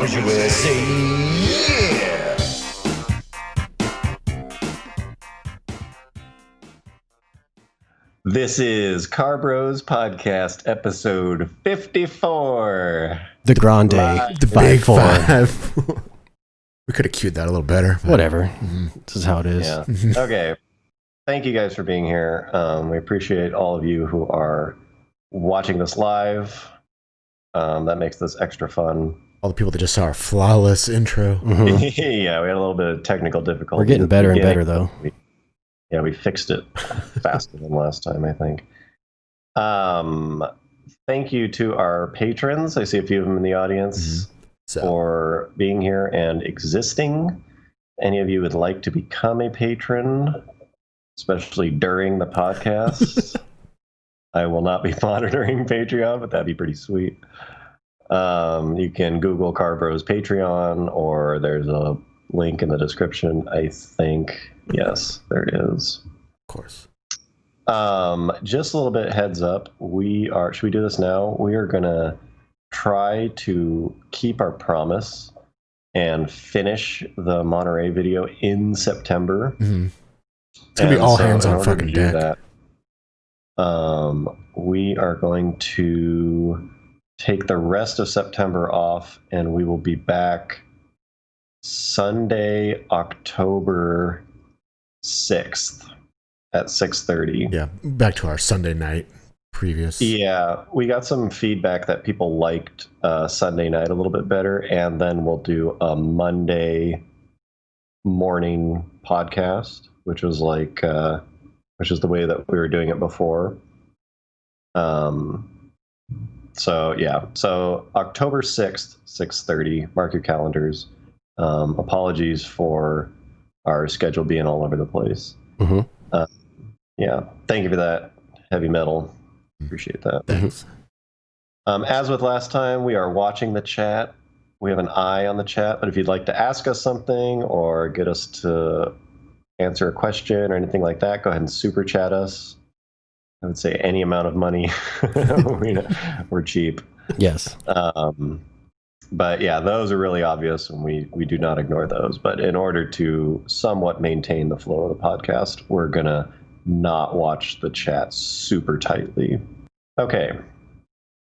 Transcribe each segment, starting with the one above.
Carbros USA. Yeah! This is Carbros Podcast episode 54. The Grande. The Big Five. We could have cued that a little better. Whatever. This is how it is. Yeah. Okay. Thank you guys for being here. We appreciate all of you who are watching this live. That makes this extra fun. All the people that just saw our flawless intro. Mm-hmm. Yeah, we had a little bit of technical difficulty. We're getting better and better, though. We fixed it faster than last time, I think. Thank you to our patrons. I see a few of them in the audience for being here and existing. Any of you would like to become a patron, especially during the podcast, I will not be monitoring Patreon, but that'd be pretty sweet. You can Google Carbros Patreon, or there's a link in the description, I think. Yes, there it is. Of course. Just a little bit heads up. Should we do this now? We are going to try to keep our promise and finish the Monterey video in September. Mm-hmm. It's going to be all hands on fucking deck. That, we are going to take the rest of September off, and we will be back Sunday, October 6th at 6:30. Yeah, back to our Sunday night previous. Yeah, we got some feedback that people liked Sunday night a little bit better, and then we'll do a Monday morning podcast, which is the way that we were doing it before. So October 6th, 6:30, mark your calendars. Apologies for our schedule being all over the place. Mm-hmm. Thank you for that, Heavy Metal. Appreciate that. Thanks. As with last time, we are watching the chat. We have an eye on the chat, but if you'd like to ask us something or get us to answer a question or anything like that, go ahead and super chat us. I would say any amount of money. We're cheap. Yes. But yeah, those are really obvious, and we do not ignore those. But in order to somewhat maintain the flow of the podcast, we're going to not watch the chat super tightly. Okay.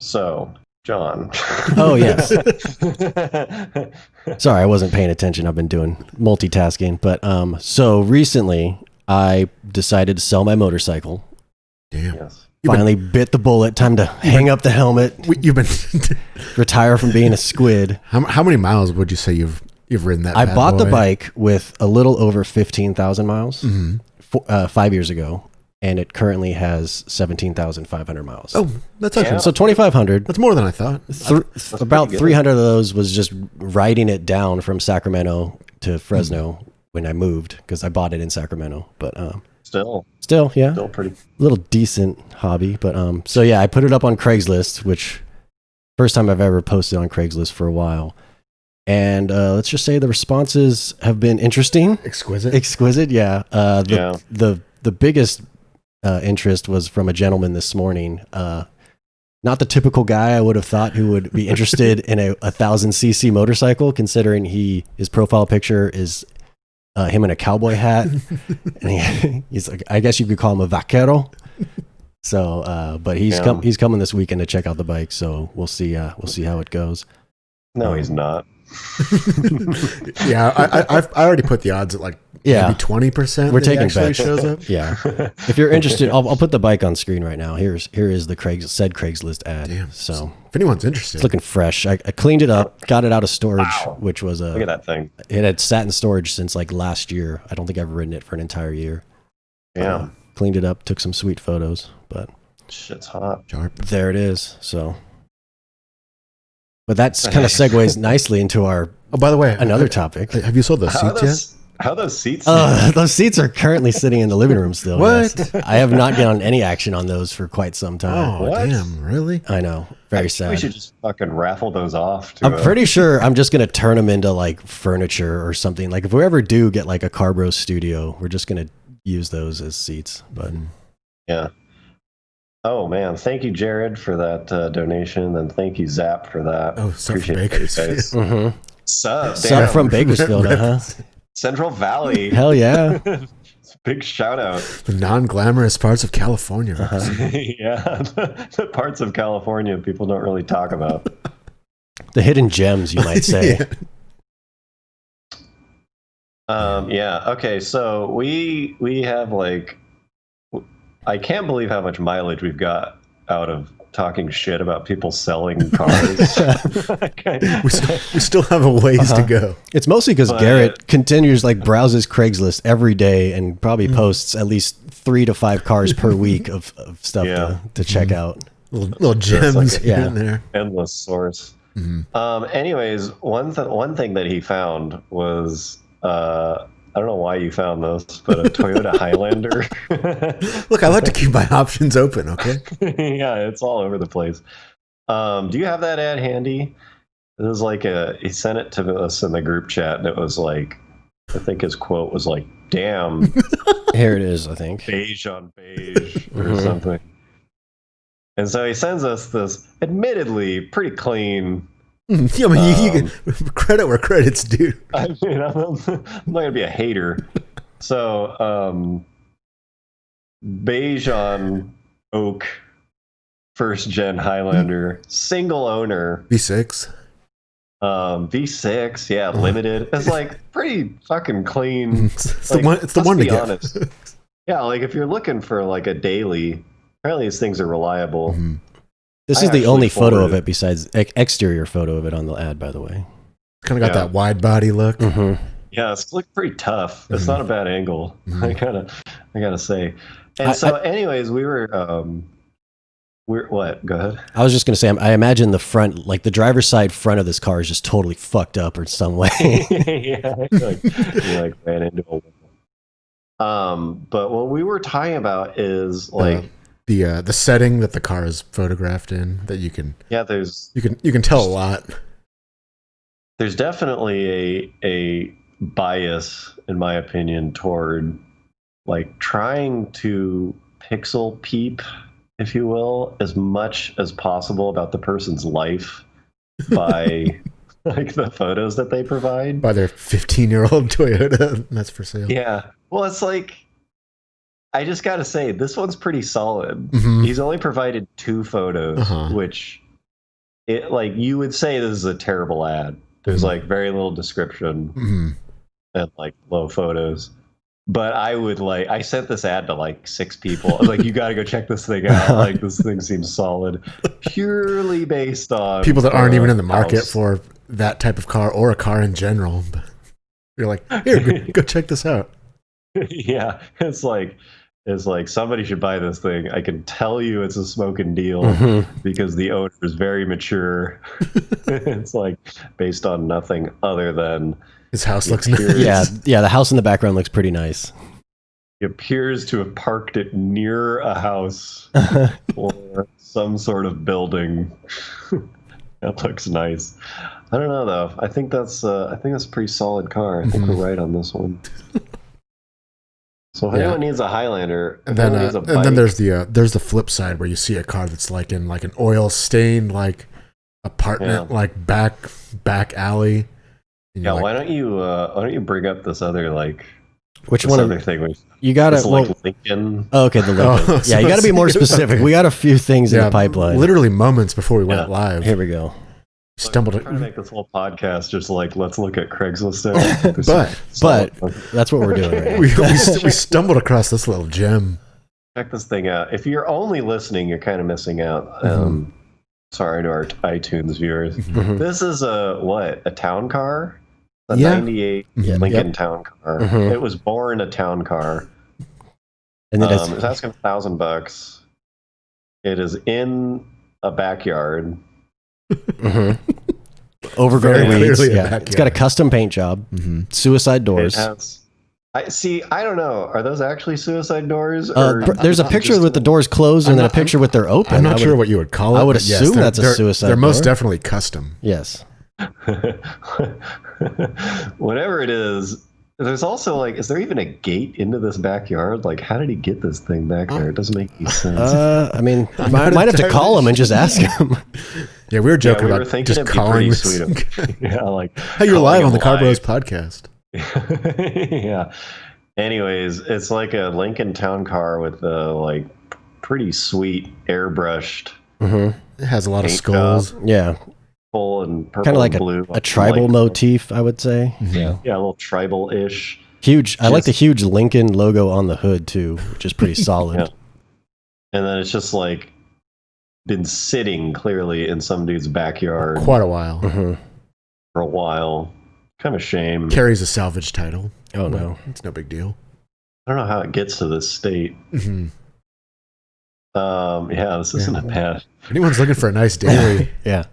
So, John. Oh, yes. Sorry, I wasn't paying attention. I've been doing multitasking. But so recently, I decided to sell my motorcycle. Damn. Yes. Finally bit the bullet. Time to hang up the helmet. You've been retire from being a squid. How many miles would you say you've ridden that? I bought the bike with a little over 15,000 miles 5 years ago, and it currently has 17,500 miles. Oh, that's actually so 2,500. That's more than I thought. About 300 of those was just riding it down from Sacramento to Fresno when I moved, because I bought it in Sacramento. But Still, yeah. Still pretty. A little decent hobby. But so yeah, I put it up on Craigslist, which first time I've ever posted on Craigslist for a while. And let's just say the responses have been interesting. Exquisite, yeah. The biggest interest was from a gentleman this morning. Not the typical guy I would have thought who would be interested in a 1,000cc motorcycle, considering his profile picture is him in a cowboy hat, and he's like, I guess you could call him a vaquero. So, but he's coming this weekend to check out the bike. So we'll see how it goes. No, he's not. Yeah, I already put the odds at maybe 20%. We're taking bets. Shows up. Yeah, if you're interested, I'll put the bike on screen right now. Here is the Craigslist ad. Damn. So if anyone's interested, it's looking fresh. I cleaned it up, got it out of storage, which was look at that thing. It had sat in storage since last year. I don't think I've ridden it for an entire year. Yeah, cleaned it up, took some sweet photos, but shit's hot. Sharp. There it is. So. But that kind of segues nicely into our. Oh, by the way, another topic. Have you sold those seats yet? How are those seats? Those seats are currently sitting in the living room still. What? Yes. I have not gotten any action on those for quite some time. Oh, damn! Really? I know. Very sad. We should just fucking raffle those off. I'm pretty sure I'm just gonna turn them into furniture or something. If we ever do get a Carbros studio, we're just gonna use those as seats. But yeah. Oh man, thank you, Jared, for that donation, and thank you, Zap, for that. Oh, Sup from Bakersfield. Mm-hmm. Sup from Bakersfield, Central Valley. Hell yeah. Big shout out. The non-glamorous parts of California. Yeah, the parts of California people don't really talk about. The hidden gems, you might say. Yeah. Okay. So we have like, I can't believe how much mileage we've got out of talking shit about people selling cars. we still have a ways to go. It's mostly because Garrett continues browses Craigslist every day and probably posts at least 3 to 5 cars per week of stuff to check out. Little gems here and there. Endless source. Anyways, one thing that he found was I don't know why you found this, but a Toyota Highlander. Look, I like to keep my options open, okay? Yeah, it's all over the place. Do you have that ad handy? It was he sent it to us in the group chat, and it was I think his quote was damn. Here it is, I think. Beige on beige or something. And so he sends us this admittedly pretty clean. Yeah, I mean, you can credit where credit's due. I mean, I'm not going to be a hater. So, beige on oak, first gen Highlander, single owner. V6. V6, yeah, limited. It's pretty fucking clean. It's the one to get. Honest. Yeah, if you're looking for a daily, apparently these things are reliable. This is the only photo of it besides exterior photo of it on the ad, by the way. Kind of got that wide body look. Yeah, it's pretty tough. It's not a bad angle. I gotta say. And anyways, we're what? Go ahead. I was just gonna say, I imagine the front, the driver's side front of this car is just totally fucked up in some way. Yeah, you ran into a wall. But what we were talking about is the setting that the car is photographed in, that you can you can tell a lot. There's definitely a bias, in my opinion, toward trying to pixel peep, if you will, as much as possible about the person's life by the photos that they provide. By their 15-year-old Toyota that's for sale. Yeah. Well, it's I just got to say, this one's pretty solid. He's only provided 2 photos, which you would say this is a terrible ad. There's very little description and low photos. But I would I sent this ad to 6 people. I was you got to go check this thing out. This thing seems solid, purely based on people that aren't even in the market for that type of car or a car in general. But you're here, go check this out. Yeah, it's somebody should buy this thing. I can tell you it's a smoking deal because the owner is very mature. It's based on nothing other than his house looks nice. Yeah, the house in the background looks pretty nice. He appears to have parked it near a house or some sort of building. That looks nice. I don't know though. I think that's a pretty solid car. I think we're right on this one. So if anyone needs a Highlander, and then there's the flip side where you see a car that's in an oil stained apartment back alley. Yeah, why don't you bring up this other which one other thing? You got it. Lincoln. Oh, okay, the Lincoln. Yeah, you got to be more specific. Okay. We got a few things in the pipeline. Literally moments before we went live. Here we go. I'm trying to make this whole podcast just let's look at Craigslist. But that's what we're doing right now. we stumbled across this little gem. Check this thing out. If you're only listening, you're kind of missing out. Sorry to our iTunes viewers. This is a town car? A 98 Lincoln town car. It was born a town car. And then it's asking $1,000. It is in a backyard. Overgrown weeds. It's got a custom paint job. Suicide doors. I don't know. Are those actually suicide doors? There's a picture with the doors closed and then a picture with they're open. I'm not sure what you would call it. I would assume that's a suicide door. They're most definitely custom. Yes. Whatever it is, There's also like, is there even a gate into this backyard? Like, how did he get this thing back there? It doesn't make any sense. I mean, might have to call him and just ask him. Yeah, we were joking we were about thinking just it'd be calling. pretty sweet. Yeah, like, hey, you're live on the Car Bros podcast. Yeah. Anyways, it's like a Lincoln Town Car with a like pretty sweet airbrushed. It has a lot of skulls. Yeah. Full and purple, kind of like and blue, a tribal motif, I would say. Yeah, a little tribal-ish. Huge. I like the huge Lincoln logo on the hood too, which is pretty solid. Yeah. And then it's just like been sitting clearly in some dude's backyard Quite a while. for a while. Kind of a shame. Carries a salvage title. Oh no, it's no big deal. I don't know how it gets to this state. Yeah, this isn't a bad. Anyone's looking for a nice daily. Yeah.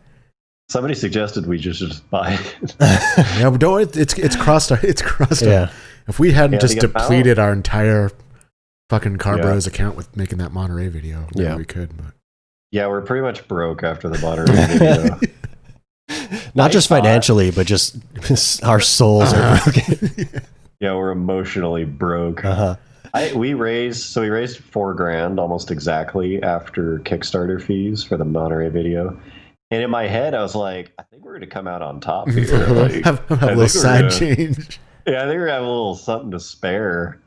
Somebody suggested we just buy it. Yeah, but don't. It's crossed. It's crossed. Yeah. If we hadn't just the depleted our entire fucking Car Bros account with making that Monterey video, maybe we could. But Yeah, we're pretty much broke after the Monterey video. Not just financially, but just our souls are broken. Yeah, we're emotionally broke. We raised $4,000 almost exactly after Kickstarter fees for the Monterey video. And in my head, I was like, I think we're going to come out on top here. Like, have a little side change. Yeah, I think we're going to have a little something to spare.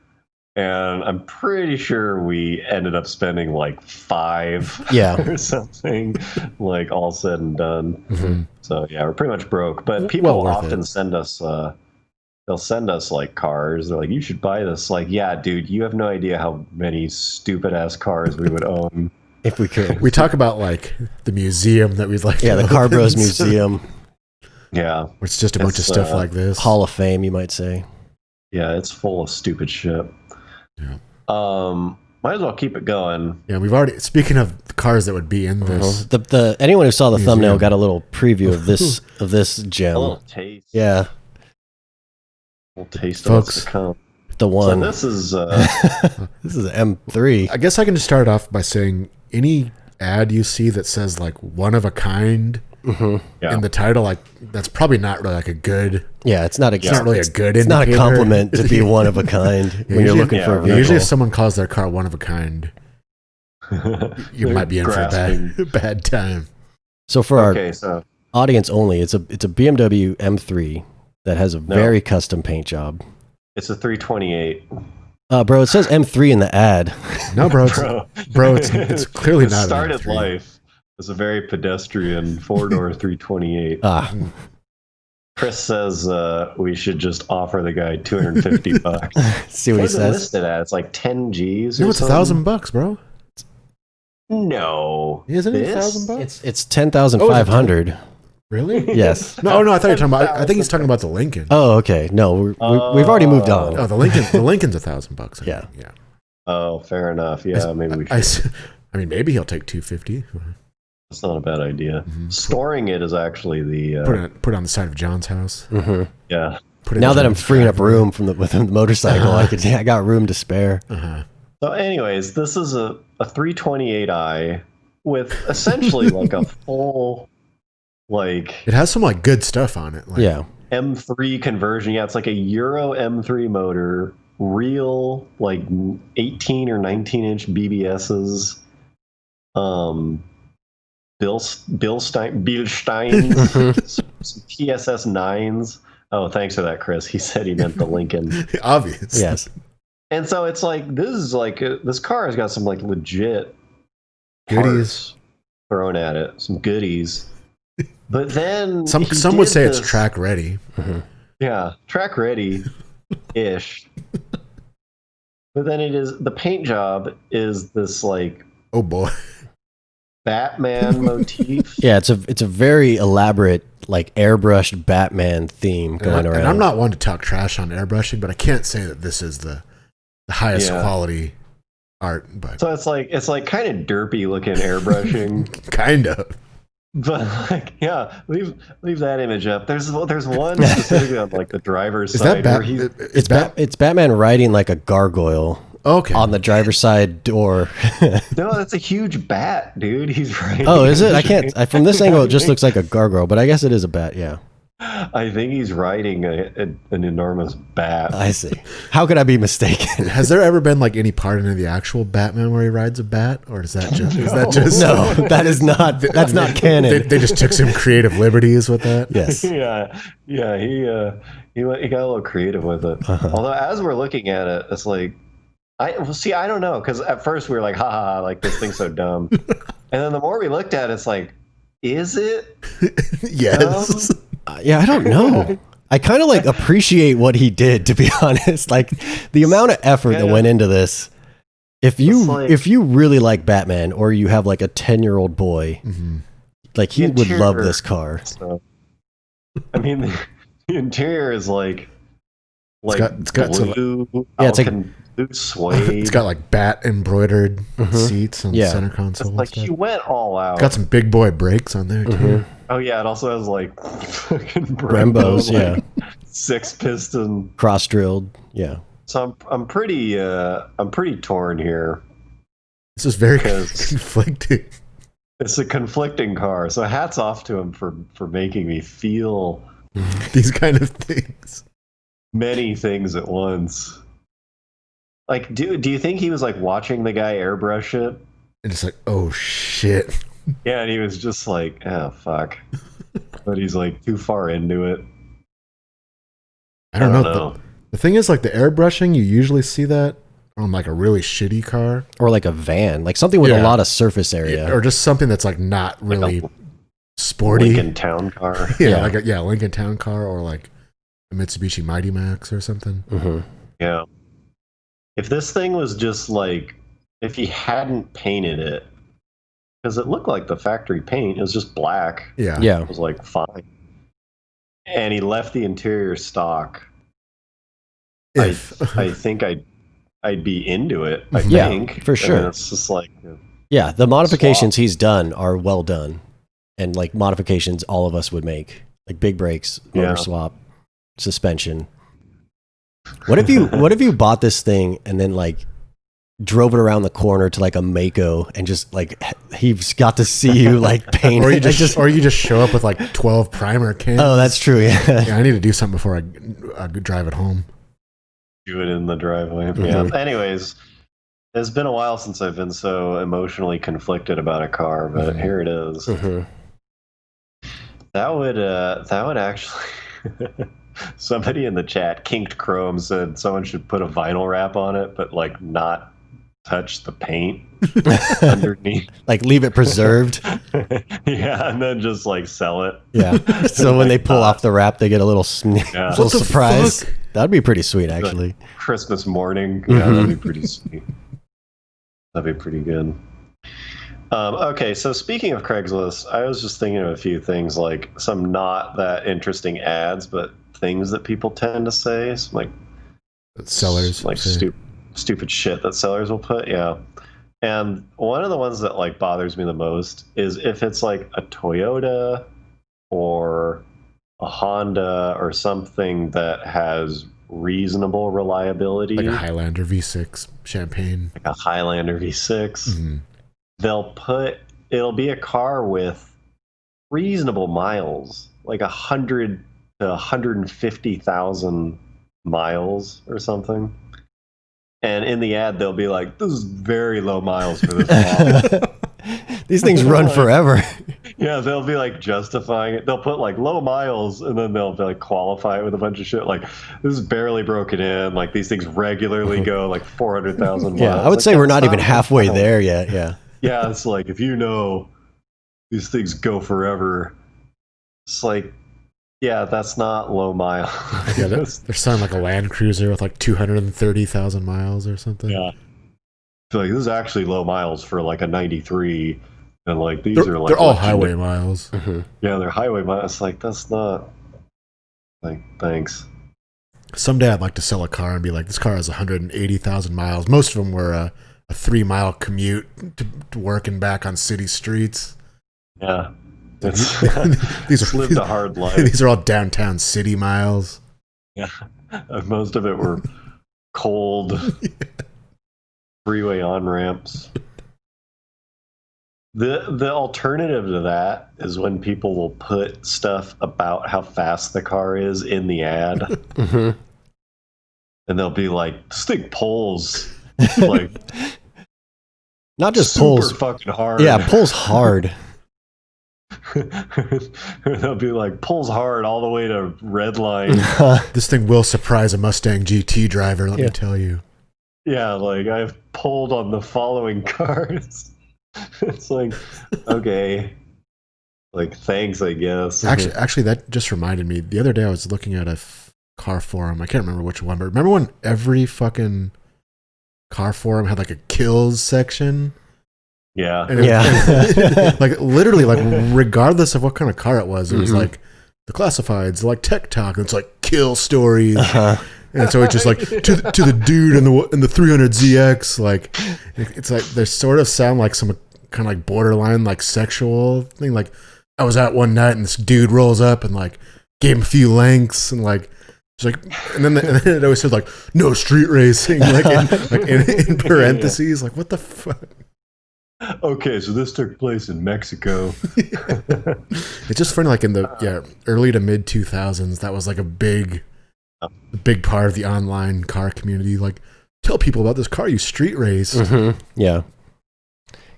And I'm pretty sure we ended up spending like $5 or something, like all said and done. So yeah, we're pretty much broke. But people often send us, they'll send us like cars. They're like, you should buy this. Like, yeah, dude, you have no idea how many stupid ass cars we would own. If we could. We talk about like the museum that we'd like. Yeah, the Car Bros Museum. Yeah. It's just a bunch of stuff like this. Hall of Fame, you might say. Yeah, it's full of stupid shit. Yeah. Might as well keep it going. Yeah, we've already. Speaking of the cars that would be in this, the anyone who saw the thumbnail got a little preview of this gem. A little taste. Yeah. A little taste of what's to come. The one. So this is this is M3. I guess I can just start off by saying any ad you see that says like one of a kind in the title, like that's probably not really like a good. Yeah, it's not really a good. It's not a compliment to be one of a kind when you're looking for a vehicle. Usually, if someone calls their car one of a kind, you might be in for a bad time. So for our audience only, it's a BMW M3 that has a very custom paint job. It's a 328. Bro, it says M3 in the ad. No, bro, it's clearly not. Started life as a very pedestrian 4-door 328. Chris says we should just offer the guy $250. See what he says. Listed at? It's like 10 G's. No, it's $1,000, bro. No, isn't it $1,000? It's 10,500. Really? Yes. No, I thought you were talking about. I think he's talking about the Lincoln. Oh, okay. No, we've already moved on. Oh, the Lincoln's $1,000. Yeah. Oh, fair enough. Yeah, maybe we should. I mean, maybe he'll take $250. That's not a bad idea. Storing it is actually the put it on the side of John's house. Yeah. Now that I'm freeing up room with the motorcycle, I got room to spare. So, anyways, this is a 328i with essentially like a full. Like it has some like good stuff on it. Like, M3 conversion. Yeah, it's like a Euro M3 motor, real like 18 or 19-inch BBSs. Bilsteins, some PSS 9s. Oh, thanks for that, Chris. He said he meant the Lincoln. Obvious. Yes. And so it's like this car has got some like legit goodies thrown at it, some goodies. But then some would say it's track ready. Yeah, track ready ish. But then the paint job is this like, oh boy, Batman motif. Yeah, it's a very elaborate like airbrushed Batman theme going around. And I'm not one to talk trash on airbrushing, but I can't say that this is the highest quality art. But so it's like kind of derpy looking airbrushing. Kind of. But like, yeah, leave that image up. There's one specifically on like the driver's side. It's Batman riding like a gargoyle. Okay. On the driver's side door. No, that's a huge bat, dude. He's riding. Oh, is it? I can't. From this angle, it just looks like a gargoyle, but I guess it is a bat. Yeah. I think he's riding an enormous bat. I see. How could I be mistaken? Has there ever been like any part in the actual Batman where he rides a bat, or is that just? No, that is not. That's not canon. They just took some creative liberties with that. Yes. Yeah. He got a little creative with it. Although as we're looking at it, it's like, I don't know, because at first we were like, ha ha ha, like this thing's so dumb, and then the more we looked at it, it's like, is it? Yes. Yeah, I don't know. I kind of like appreciate what he did, to be honest. Like the amount of effort that went into this. If you really like Batman, or you have like a 10-year-old boy, like he would love this car. So, I mean, the interior is like it's got blue, it's like blue suede. It's got like bat embroidered seats on the center console. It's like he went all out. Got some big boy brakes on there too. Oh yeah, it also has like fucking Brembos, like, 6-piston cross drilled. Yeah. So I'm pretty torn here. This is very conflicting. It's a conflicting car. So hats off to him for making me feel these kind of things. Many things at once. Like, do you think he was like watching the guy airbrush it? And it's like, oh shit. Yeah, and he was just like, oh fuck. But he's like too far into it. I don't know. The thing is, like, the airbrushing, you usually see that on like a really shitty car. Or like a van. Like something with a lot of surface area. Or just something that's like not really sporty. Lincoln Town car. Like a Lincoln Town car, or like a Mitsubishi Mighty Max or something. Yeah. If this thing was just like, if he hadn't painted it, because it looked like the factory paint, it was just black. Yeah. It was like fine. And he left the interior stock. I think I'd be into it. I think for sure. And it's just like the modifications he's done are well done, and like modifications all of us would make, like big brakes, motor swap, suspension. What if you bought this thing and then like drove it around the corner to like a Mako and just like he's got to see you like paint, or you just show up with like 12 primer cans. Oh, that's true. Yeah, I need to do something before I drive it home. Do it in the driveway. Yeah. Anyways, it's been a while since I've been so emotionally conflicted about a car, but here it is. That would actually. Somebody in the chat, Kinked Chrome, said someone should put a vinyl wrap on it, but like not touch the paint underneath. Like leave it preserved. And then just like sell it. Yeah. So when they pull off the wrap, they get a little surprise. That'd be pretty sweet, actually. Christmas morning. Yeah, that'd be pretty sweet. That'd be pretty good. Okay, so speaking of Craigslist, I was just thinking of a few things, like some not that interesting ads, but things that people tend to say, like sellers, like stupid shit that sellers will put. Yeah, and one of the ones that like bothers me the most is if it's like a Toyota or a Honda or something that has reasonable reliability, like a Highlander V6 Champagne, like a Highlander V6. It'll be a car with reasonable miles, like 100 to 150,000 miles or something. And in the ad, they'll be like, this is very low miles for this model. These things run forever. Yeah, they'll be like justifying it. They'll put like low miles, and then they'll like qualify it with a bunch of shit. Like, this is barely broken in. Like, these things regularly go like 400,000 miles. Yeah, I would say we're not even halfway there yet. Yeah. Yeah, it's like, if you know these things go forever, it's like, yeah, that's not low mile. Yeah, they're selling like a Land Cruiser with like 230,000 miles or something. Yeah. So like, this is actually low miles for like a 93, and like these are like... They're all highway miles. Yeah, they're highway miles. It's like, that's not... Like, thanks. Someday I'd like to sell a car and be like, this car has 180,000 miles. Most of them were a 3-mile commute to work and back on city streets. Yeah. These lived a hard life. These are all downtown city miles. Yeah. Most of it were cold freeway on-ramps. The alternative to that is when people will put stuff about how fast the car is in the ad. Mm-hmm. And they'll be like, this thing pulls like not just super pulls fucking hard. Yeah, pulls hard. They'll be like, pulls hard all the way to red line. This thing will surprise a Mustang GT driver, let me tell you. Yeah, like I've pulled on the following cars. It's like, okay. Like, thanks, I guess. Actually, that just reminded me. The other day I was looking at a car forum. I can't remember which one, but remember when every fucking car forum had like a kills section? Yeah. And like literally, like regardless of what kind of car it was like the classifieds, like tech talk, and it's like kill stories. And so it's just like to the dude in the 300ZX, like it's like they sort of sound like some kind of like borderline like sexual thing. Like I was out one night and this dude rolls up and like gave him a few lengths and like it's like and then it always said like no street racing like in parentheses, like what the fuck. Okay, so this took place in Mexico. It's just funny, like in the early to mid 2000s, that was like a big part of the online car community. Like, tell people about this car you street race. Mm-hmm. Yeah,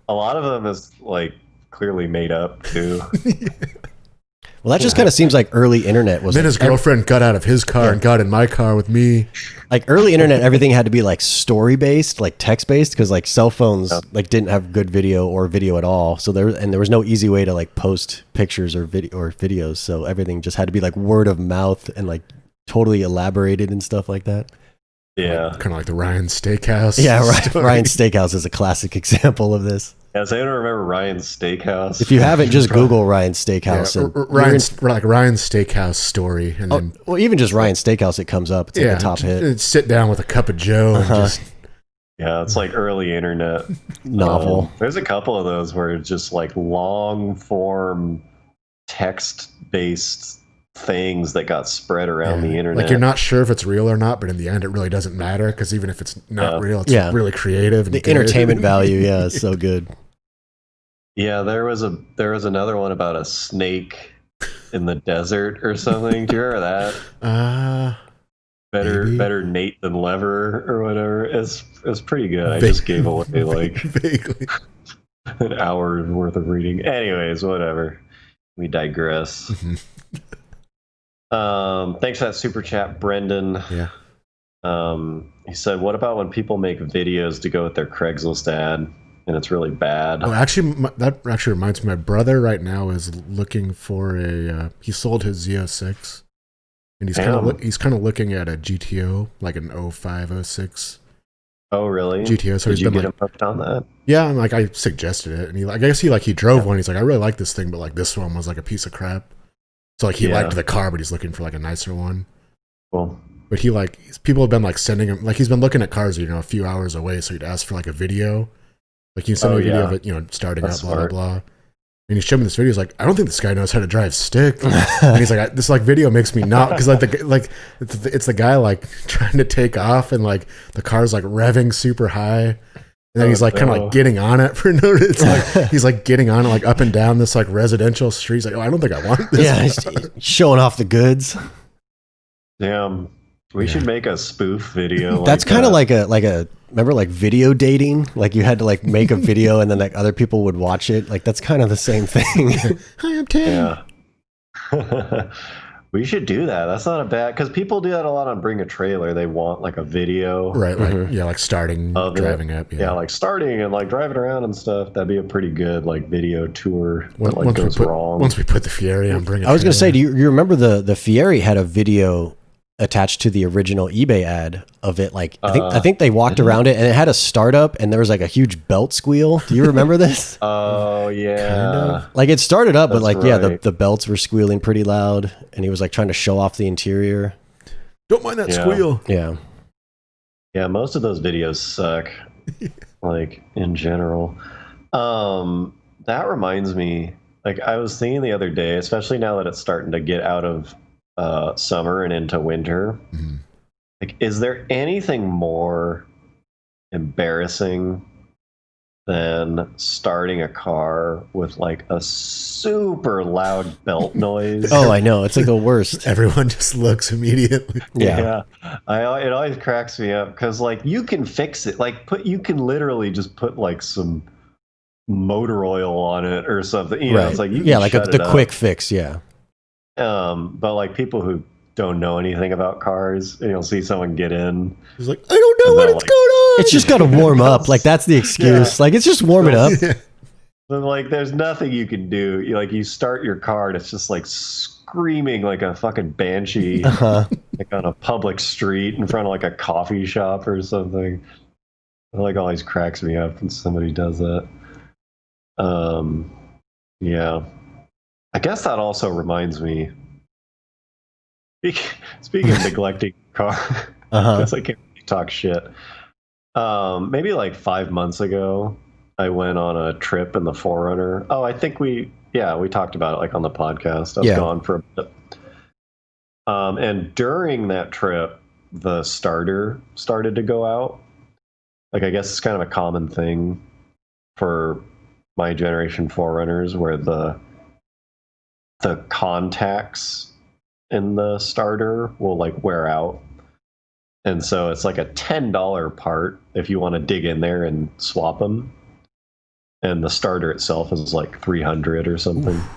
a lot of them is like clearly made up too. Well, that just kind of seems like early internet was. Then his girlfriend got out of his car and got in my car with me. Like early internet, everything had to be like story based, like text based, because like cell phones like didn't have good video or video at all. So there was no easy way to like post pictures or videos. So everything just had to be like word of mouth and like totally elaborated and stuff like that. Yeah, like, kind of like the Ryan Steakhouse. Yeah, Ryan Steakhouse is a classic example of this. Yeah, so I don't remember Ryan's Steakhouse. If you haven't, just Google Ryan Steakhouse. Yeah, Ryan's Steakhouse story, and then well, even just Ryan Steakhouse, it comes up. It's like a top hit. Sit down with a cup of Joe and just. Yeah, it's like early internet novel. There's a couple of those where it's just like long form text based things that got spread around the internet. Like you're not sure if it's real or not, but in the end, it really doesn't matter because even if it's not real, it's really creative. And the entertainment value, is so good. Yeah, there was another one about a snake in the desert or something. Do you remember that? Better Nate than Lever or whatever. It's pretty good. I just gave away like vaguely an hour worth of reading. Anyways, whatever. We digress. Thanks for that super chat, Brendan. Yeah. He said, "What about when people make videos to go with their Craigslist ad, and it's really bad?" Oh, actually, that actually reminds me. My brother right now is looking for a. He sold his Z06, and he's kind of looking at a GTO, like an 0506. Oh, really? GTO. So did you get him hooked on that? Yeah, and like I suggested it, and I guess he drove one. He's like, I really like this thing, but like this one was like a piece of crap. So like he liked the car, but he's looking for like a nicer one. Cool. But people have been like sending him, like he's been looking at cars, a few hours away. So he'd ask for like a video, like you send me a video of it, starting up, blah, blah, blah. And he showed me this video. He's like, I don't think this guy knows how to drive stick. And he's like, this like video makes me not, because it's the guy like trying to take off and like the car's like revving super high. And then he's like kind of like getting on it for no reason. It's like he's like getting on it like up and down this like residential street. He's like, I don't think I want this. Yeah, he's showing off the goods. Damn, we should make a spoof video. That's kind of like a remember like video dating? Like you had to like make a video and then like other people would watch it. Like that's kind of the same thing. Hi, I'm Tim. Yeah. We should do that. That's not a bad, because people do that a lot on Bring a Trailer. They want like a video, right? Like like starting, driving up, like starting and like driving around and stuff. That'd be a pretty good like video tour. Once we put the Fieri on Bring a Trailer. I was gonna say, do you remember the Fieri had a video attached to the original eBay ad of it? Like I think they walked around it and it had a startup and there was like a huge belt squeal. Do you remember this? Oh yeah, kind of. Like it started up, but like right. the belts were squealing pretty loud, and he was like trying to show off the interior. Don't mind that squeal. Yeah, most of those videos suck. Like in general. That reminds me, like I was thinking the other day, especially now that it's starting to get out of summer and into winter. Mm-hmm. Like, is there anything more embarrassing than starting a car with like a super loud belt noise. Oh, I know. It's like the worst. Everyone just looks immediately. Yeah. It always cracks me up because like you can fix it. Like you can literally just put like some motor oil on it or something. You know, it's like you can like shut the it up. quick fix. Yeah. But like people who don't know anything about cars, and you'll see someone get in. He's like, I don't know what's going on. It's just got to warm up. Like that's the excuse. Like it's just warm it up. But like, there's nothing you can do. You start your car and it's just like screaming like a fucking banshee, like on a public street in front of like a coffee shop or something. It like always cracks me up when somebody does that. Yeah. I guess that also reminds me. Speaking of neglecting car, because I can't really talk shit. Maybe like 5 months ago, I went on a trip in the 4Runner. Oh, I think we talked about it like on the podcast. I was gone for a bit. And during that trip, the starter started to go out. Like, I guess it's kind of a common thing for my generation 4Runners where the contacts in the starter will like wear out. And so it's like a $10 part if you want to dig in there and swap them. And the starter itself is like $300 or something. Oof.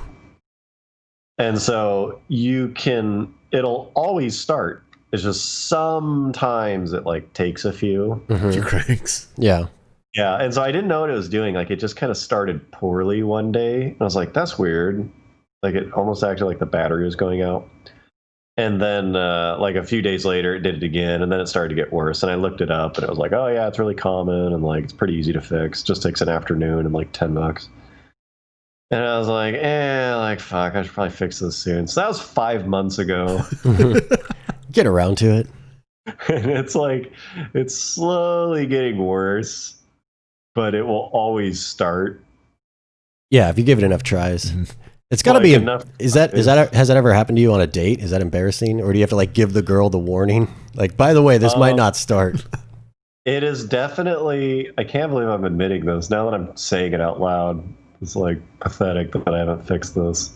And so it'll always start. It's just sometimes it like takes a few cranks. Yeah. Yeah. And so I didn't know what it was doing. Like it just kind of started poorly one day. And I was like, that's weird. Like it almost acted like the battery was going out. And then like a few days later, it did it again. And then it started to get worse. And I looked it up and it was like, oh, yeah, it's really common. And like, it's pretty easy to fix. Just takes an afternoon and like $10. And I was like, like, fuck, I should probably fix this soon. So that was 5 months ago. Get around to it. And it's like, it's slowly getting worse, but it will always start. Yeah, if you give it enough tries. It's got to be enough. Has that ever happened to you on a date? Is that embarrassing? Or do you have to like give the girl the warning? Like, by the way, this might not start. It is definitely, I can't believe I'm admitting this. Now that I'm saying it out loud, it's like pathetic that I haven't fixed this.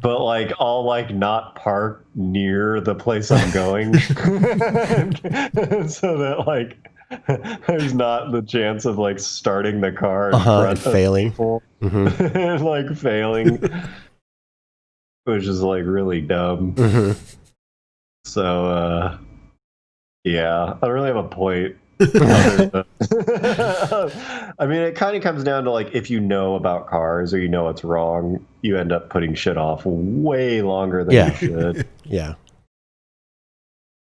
But like, I'll like not park near the place I'm going. So that like, there's not the chance of like starting the car in front and failing. And like failing, which is like really dumb. So yeah, I don't really have a point. I mean, it kind of comes down to like, if you know about cars or you know what's wrong, you end up putting shit off way longer than you should. Yeah.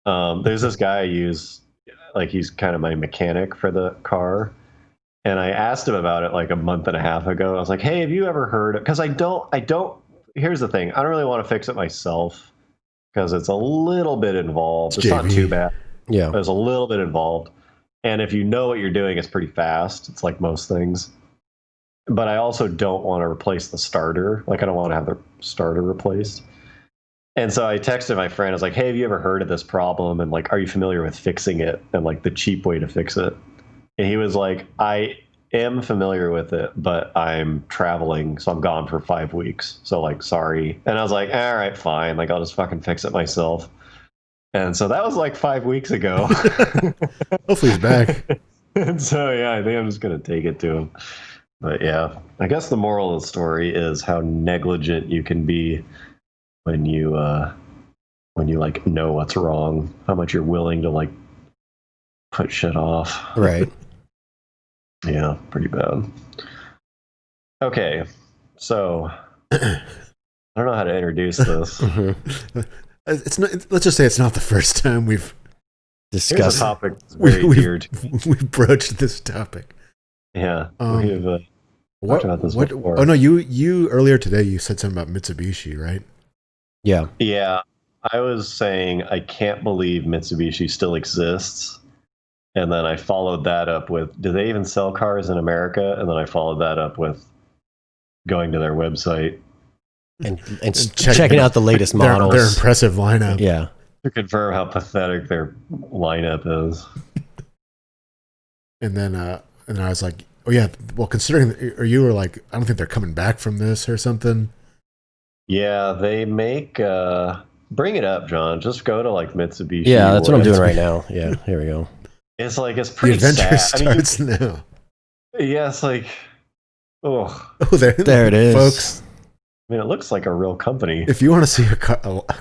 There's this guy I use, like he's kind of my mechanic for the car. And I asked him about it like a month and a half ago. I was like, hey, have you ever heard it? Because I don't, here's the thing. I don't really want to fix it myself because it's a little bit involved. It's not too bad. Yeah. There's a little bit involved. And if you know what you're doing, it's pretty fast. It's like most things. But I also don't want to replace the starter. Like I don't want to have the starter replaced. And so I texted my friend. I was like, hey, have you ever heard of this problem? And like, are you familiar with fixing it and like the cheap way to fix it? And he was like, I am familiar with it, but I'm traveling, so I'm gone for 5 weeks. So like, sorry. And I was like, all right, fine. Like, I'll just fucking fix it myself. And so that was like 5 weeks ago. Hopefully he's back. And so, yeah, I think I'm just going to take it to him. But yeah, I guess the moral of the story is how negligent you can be when you like know what's wrong, how much you're willing to like put shit off. Right. Yeah, pretty bad. Okay, so I don't know how to introduce this. It's not. Let's just say it's not the first time we've discussed a topic that's very dear to me. We've broached this topic. Yeah, we've talked about this before. Oh no, you earlier today you said something about Mitsubishi, right? Yeah. Yeah, I was saying I can't believe Mitsubishi still exists. And then I followed that up with, do they even sell cars in America? And then I followed that up with going to their website. And checking out the latest models. Their impressive lineup. Yeah. To confirm how pathetic their lineup is. And then I was like, Oh yeah. Well, considering, or you were like, I don't think they're coming back from this or something. Yeah, they make. Bring it up, John. Just go to like Mitsubishi. Yeah, that's what I'm doing right now. Yeah, here we go. It's like it's The pretty adventure sad. starts now. Yeah, it's like, oh, There it is, folks. I mean, it looks like a real company. If you want to see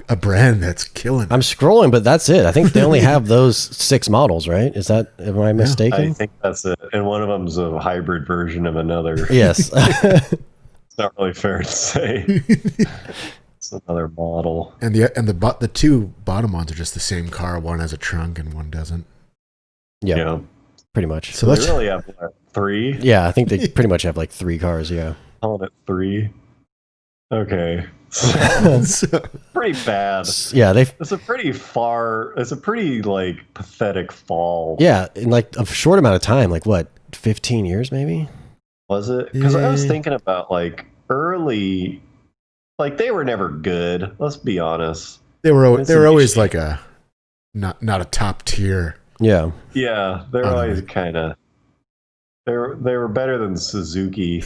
a brand that's killing, I'm scrolling, but that's it. I think they only have those 6 models, right? Is that, am I mistaken? I think that's it. And one of them's a hybrid version of another. Yes. It's not really fair to say. It's another model. and the 2 bottom ones are just the same car. One has a trunk and one doesn't. Yeah, pretty much. So they really have what, 3? Yeah, I think they pretty much have like 3 cars. Yeah. Calling it 3. Okay. So, Pretty bad. Yeah, It's a pretty like pathetic fall. Yeah, in like a short amount of time, like what, 15 years maybe? Was it? Because I was Yeah. thinking about like early, like they were never good. Let's be honest. they were always like a not a top tier. Yeah. Yeah, they're always kind of. They were better than Suzuki.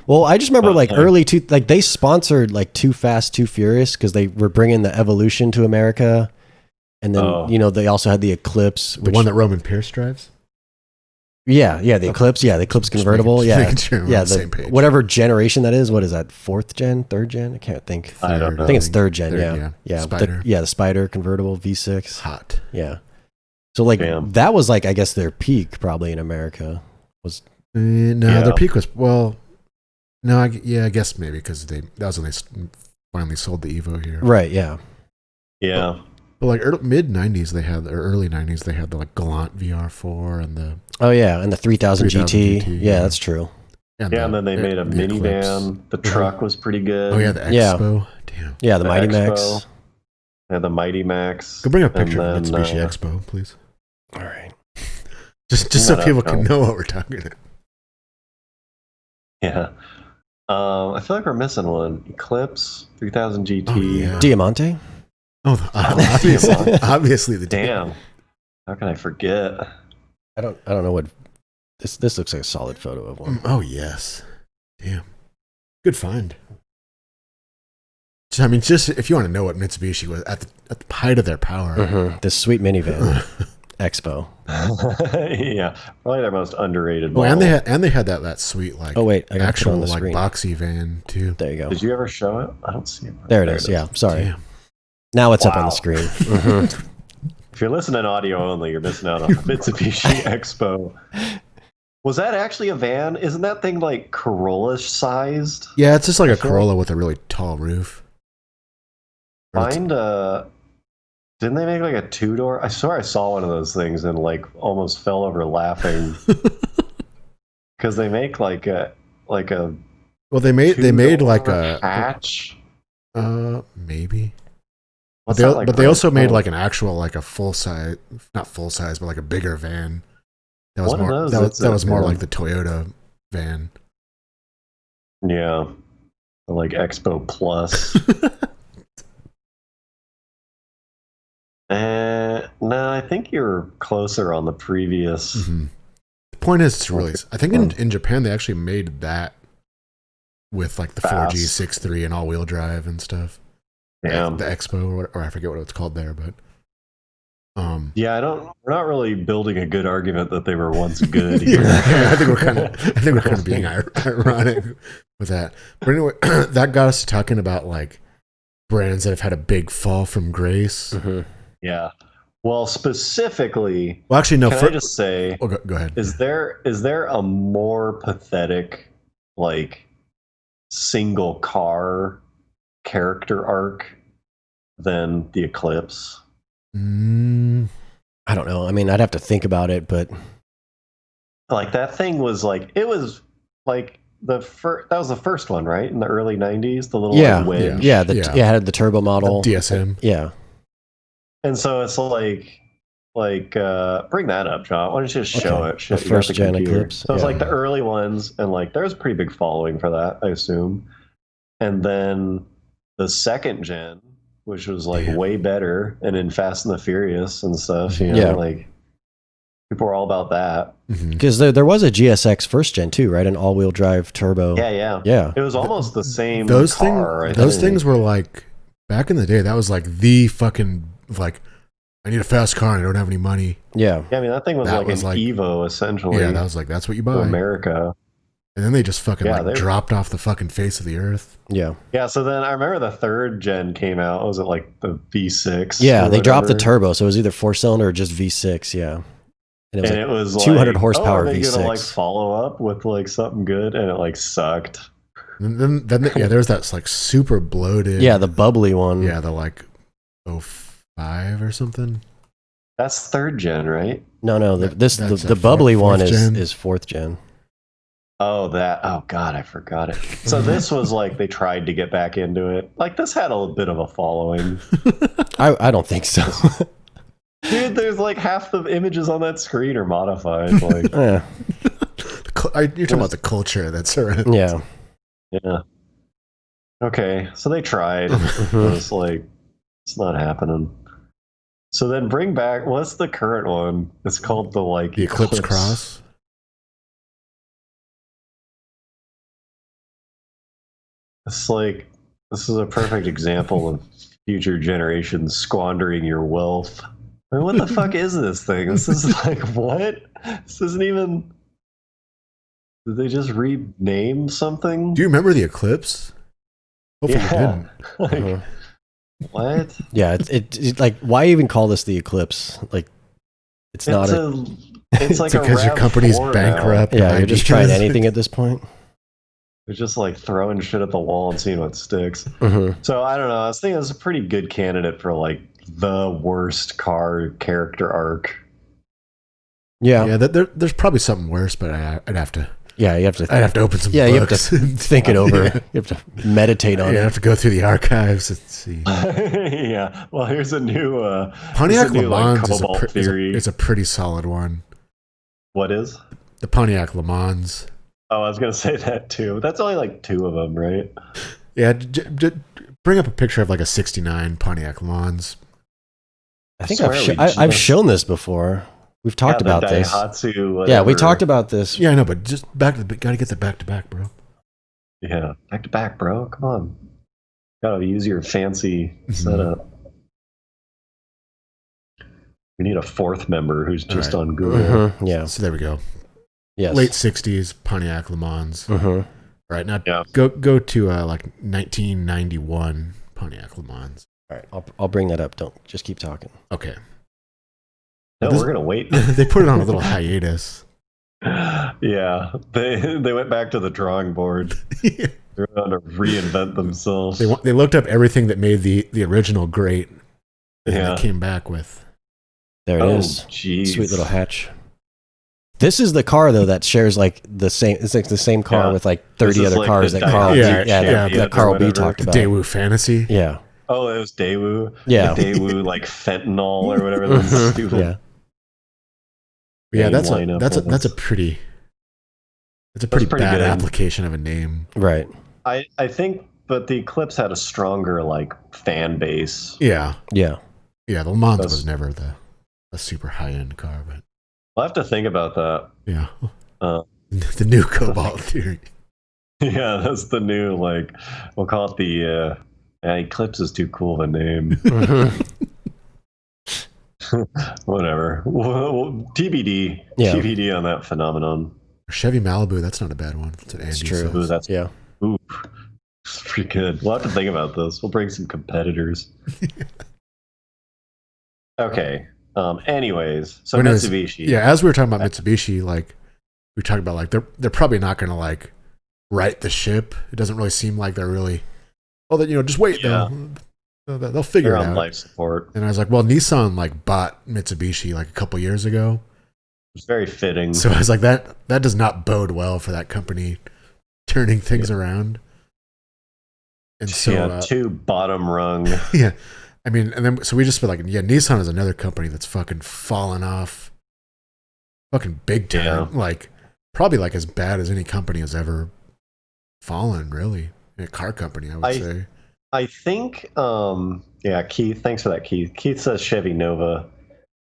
Well, I just remember like like they sponsored like Too Fast, Too Furious because they were bringing the Evolution to America, and then they also had the Eclipse, The one that Roman Pierce drives. Yeah, the Eclipse, the Eclipse convertible, making sure we're on the same page. whatever generation that is. What is that? 4th gen, 3rd gen? I can't think. I don't know. I think it's 3rd gen. Yeah. Spider. The Spider convertible V6. Hot. Yeah. So like Damn. that was like I guess their peak probably in America was. Their peak was no, I guess maybe because that was when they finally sold the Evo here. Right. Yeah. Yeah. But like mid '90s, early '90s, they had the like Galant VR4 and the and the 3000 GT. Yeah, that's true. And then they made a minivan. The truck was pretty good. Oh yeah, the Expo. Damn. Yeah, the Mighty Max. Yeah, the Mighty Max. Go bring a picture of Mitsubishi Expo, please. All right. Just so people can know what we're talking about. Yeah. I feel like we're missing one. Eclipse 3000 GT. Oh, yeah. Diamante. Oh, obviously the damn. How can I forget? I don't know what this looks like a solid photo of one. Oh yes. Damn. Good find. I mean, just if you want to know what Mitsubishi was at the height of their power. This sweet minivan. Expo. Yeah, probably their most underrated Oh, model. and they had that sweet like I got actual on the like screen. boxy van too. There you go. Did you ever show it? I don't see it. There it is. Yeah, sorry. Damn. Now it's up on the screen. If you're listening audio only, you're missing out on Mitsubishi Expo. Was that actually a van? Isn't that thing like Corolla sized? Yeah, it's just like a Corolla with a really tall roof. Didn't they make like a 2-door? I swear I saw one of those things and like almost fell over laughing because they make like a. Well, they made like a hatch. Maybe. What's But that like they also made called? like an actual like a full size, not full size, but like a bigger van. That was One of more. those, That was more van. like the Toyota van. Yeah, like Expo Plus. No, I think you're closer on the previous. Mm-hmm. The point is, it's really. I think in Japan they actually made that with like the 4G 6.3 and all-wheel drive and stuff. Damn. The Expo, or I forget what it's called there, but. Yeah, we're not really building a good argument that they were once good here. Yeah, I think we're kind of being ironic with that. But anyway, that got us talking about like brands that have had a big fall from grace. Mm-hmm. Yeah. Well, specifically, Well, actually, no. can I just say, go ahead. is there a more pathetic, like, single car character arc than the Eclipse? I don't know. I mean, I'd have to think about it, but Like that thing was like it was like that was the first one, right? In the early 90s, the little like, wedge. it had the turbo model, The DSM. Yeah. And so it's like bring that up, John. Why don't you just show it? The first gen Eclipse. So it's like the early ones, and like there's a pretty big following for that, I assume. And then the second gen, which was like way better, and in Fast and the Furious and stuff. You know, like People were all about that. Because there was a GSX first gen too, right? An all-wheel drive turbo. Yeah. It was almost the same those car. Those things were like, back in the day, that was like the fucking, like, I need a fast car and I don't have any money. Yeah. I mean, that thing was like an Evo, essentially. Yeah, that was like, that's what you buy. For America. And then they just fucking dropped off the fucking face of the earth. Yeah. Yeah, so then I remember the third gen came out. Was it like the V6? Yeah, they dropped the turbo, so it was either 4-cylinder or just V6, yeah. And it was 200 like, horsepower are they V6. gonna like follow up with like something good? And it like sucked. And then there's that like super bloated. Yeah, the bubbly one. Yeah, the like 05 or something. That's third gen, right? No, the bubbly one is fourth gen. Oh, God, I forgot it. So this was like they tried to get back into it. Like this had a bit of a following. I don't think so. Dude, there's like half the images on that screen are modified. Like, yeah. You're talking about the culture that's around. Yeah. Yeah. Okay, so they tried. It's like, it's not happening. So then bring back, what's the current one? It's called the Eclipse Cross. It's like, this is a perfect example of future generations squandering your wealth. I mean, what the fuck is this thing? This is like, what? This isn't even... Did they just rename something? Do you remember the Eclipse? Hopefully you didn't. Like, what? Yeah, it like, why even call this the Eclipse? Like, it's not it's like because your company's bankrupt. Yeah, you're just trying anything at this point. They're just like throwing shit at the wall and seeing what sticks. So I don't know. I was thinking it's a pretty good candidate for like the worst car character arc. Yeah. There's probably something worse, but I'd have to. Yeah, you have to. I'd have to open some books. You have to think it over. Yeah. You have to meditate on it. You have to go through the archives and see. Yeah. Well, here's a new Pontiac Le Mans is a pretty solid one. What is? The Pontiac Le Mans. Oh, I was gonna say that too. That's only like 2 of them, right? Yeah. Bring up a picture of like a '69 Pontiac Le Mans. I think I've shown this before. We've talked about this. Daihatsu, yeah, we talked about this. Yeah, I know, but just gotta get the back to back, bro. Yeah, back to back, bro. Come on. Gotta use your fancy setup. We need a 4th member who's just on Google. Yeah. So there we go. Yes. Late '60s Pontiac Le Mans. All right, now go to like 1991 Pontiac Le Mans. All right, I'll bring that up. Don't just keep talking. Okay. No, we're gonna wait. They put it on a little hiatus. Yeah, they went back to the drawing board. They're going to reinvent themselves. They looked up everything that made the original great. And they came back with. There it is. Geez. Sweet little hatch. This is the car though that shares like the same. It's like the same car with like 30 other cars that Carl. That Carl B talked about. Daewoo Fantasy. Yeah. Oh, it was Daewoo. Yeah. Daewoo like fentanyl or whatever. That's stupid. Yeah. Yeah, that's a pretty bad good application of a name. Right. I think, but the Eclipse had a stronger like fan base. Yeah. Yeah. Yeah, the Le Mans was never a super high end car, but I'll have to think about that. Yeah. The new Cobalt theory. Yeah, that's the new, like, we'll call it the Eclipse is too cool of a name. Whatever. TBD. Yeah. TBD on that phenomenon. Chevy Malibu, that's not a bad one. That's an Andy. It's true. Says. Ooh, that's yeah. Ooh, it's pretty good. We'll have to think about this. We'll bring some competitors. Okay. Anyways, so Mitsubishi. Yeah, as we were talking about Mitsubishi, like we talked about, like they're probably not going to like right the ship. It doesn't really seem like they're really. Oh, that just wait. Yeah. They'll figure they're it on out. Life support. And I was like, well, Nissan like bought Mitsubishi like a couple years ago. It's very fitting. So I was like, that does not bode well for that company turning things around. And so 2 bottom rung. Yeah. I mean, and then so we just feel like, Nissan is another company that's fucking fallen off fucking big time. Yeah. Like probably like as bad as any company has ever fallen, really. A car company, I would say. I think Keith, thanks for that, Keith. Keith says Chevy Nova.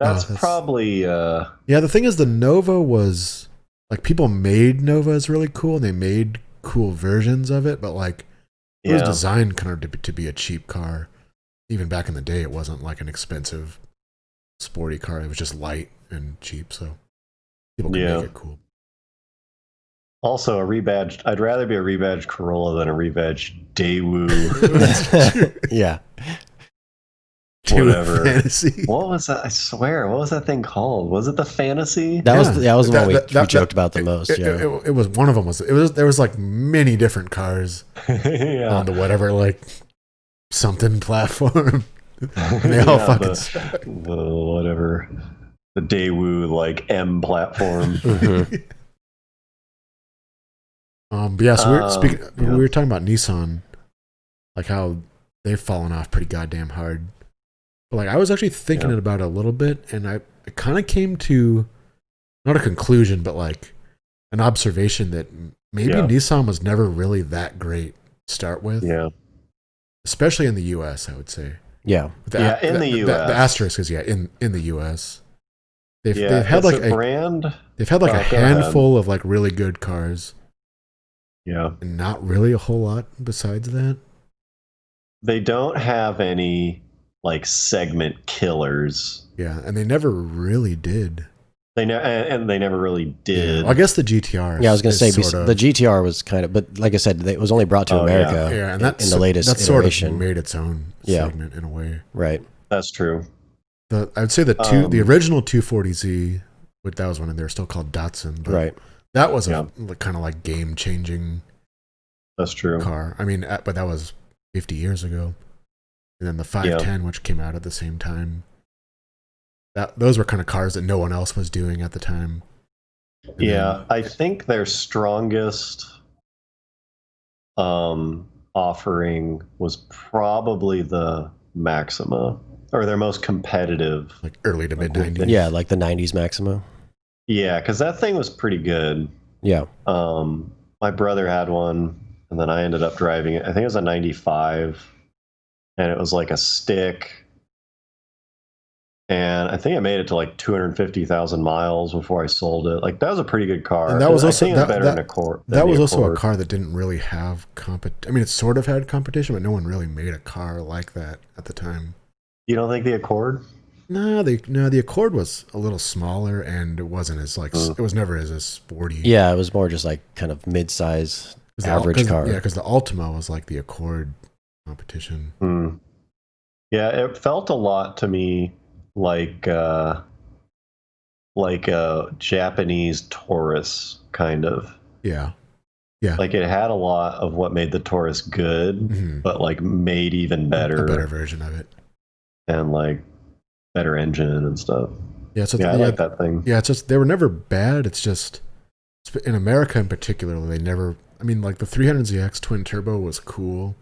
That's probably yeah. The thing is, the Nova was like, people made Novas really cool, and they made cool versions of it, but like it was designed kind of to be a cheap car. Even back in the day, it wasn't like an expensive sporty car. It was just light and cheap, so people could make it cool. Also, I'd rather be a rebadged Corolla than a rebadged Daewoo. Yeah. Whatever. Fantasy. What was that? I swear, what was that thing called? Was it the Fantasy? That was the one we joked about the most. It was one of them. There was like many different cars on the whatever, like something platform. And they all fucking suck. The Daewoo like M platform. But yeah, so we were talking about Nissan, like how they've fallen off pretty goddamn hard. But like, I was actually thinking about it a little bit, and I kind of came to not a conclusion, but like an observation that maybe Nissan was never really that great to start with. Yeah. Especially in the US, I would say. Yeah. In the US. The asterisk is in the US. They've had like brand. They've had like a handful of like really good cars. Yeah. And not really a whole lot besides that. They don't have any like segment killers. Yeah, and they never really did. They never really did. Yeah. Well, I guess the GTR. Yeah, I was going to say the GTR was kind of, but like I said, it was only brought to America. Yeah, and that's in the latest iteration. Sort of made its own segment in a way. Right. That's true. I would say the original 240Z, but that was when they were still called Datsun. But right. That was a kind of like game changing. That's true. Car. I mean, but that was 50 years ago. And then the 510, which came out at the same time. Those were kind of cars that no one else was doing at the time. And I think their strongest offering was probably the Maxima, or their most competitive. Like early to mid 90s. Yeah, like the 90s Maxima. Yeah, because that thing was pretty good. Yeah. My brother had one, and then I ended up driving it. I think it was a 95, and it was like a stick. And I think I made it to like 250,000 miles before I sold it. Like, that was a pretty good car. And that was also better than Accord. That was also a car that didn't really have I mean, it sort of had competition, but no one really made a car like that at the time. You don't think the Accord? No, the Accord was a little smaller, and it wasn't as like it was never as sporty. Yeah, it was more just like kind of mid-size average car. Yeah, because the Altima was like the Accord competition. Yeah, it felt a lot to me like a Japanese Taurus kind of. Yeah. Like, it had a lot of what made the Taurus good, but like made even better. A better version of it. And like better engine and stuff. Yeah, so I like that thing. Yeah, it's just they were never bad. It's just in America in particular, they never. I mean, like the 300ZX twin turbo was cool,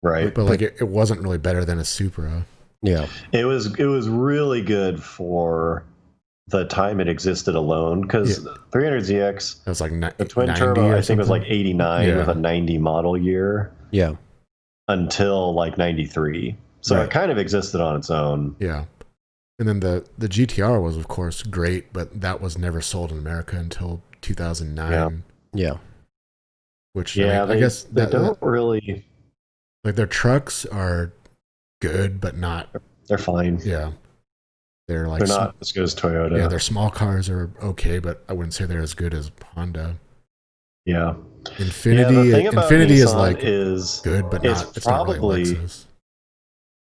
right? But like it wasn't really better than a Supra. Yeah, it was really good for the time it existed alone, because 300ZX, it was like the twin turbo, I think it was like 89 with a 90 model year. Yeah, until like 93. So it kind of existed on its own. Yeah. And then the GTR was, of course, great, but that was never sold in America until 2009. Yeah. Which, I guess they don't really... Like, their trucks are good, but not... They're fine. Yeah. They're not as good as Toyota. Yeah, their small cars are okay, but I wouldn't say they're as good as Honda. Yeah. Infinity is like is good, but it's probably not really Lexus.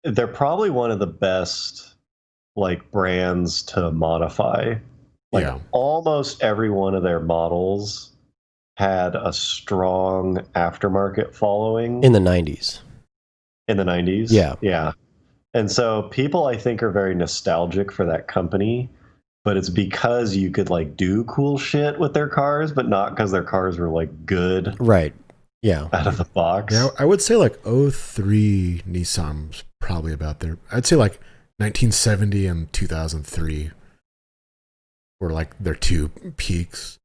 They're probably one of the best like brands to modify. Like almost every one of their models had a strong aftermarket following in the 90s. In the 90s? Yeah. And so people, I think, are very nostalgic for that company, but it's because you could like do cool shit with their cars, but not because their cars were like good. Right. Yeah. Out of the box. Yeah, I would say like 03 Nissan's probably about there. I'd say like 1970 and 2003 were like their two peaks.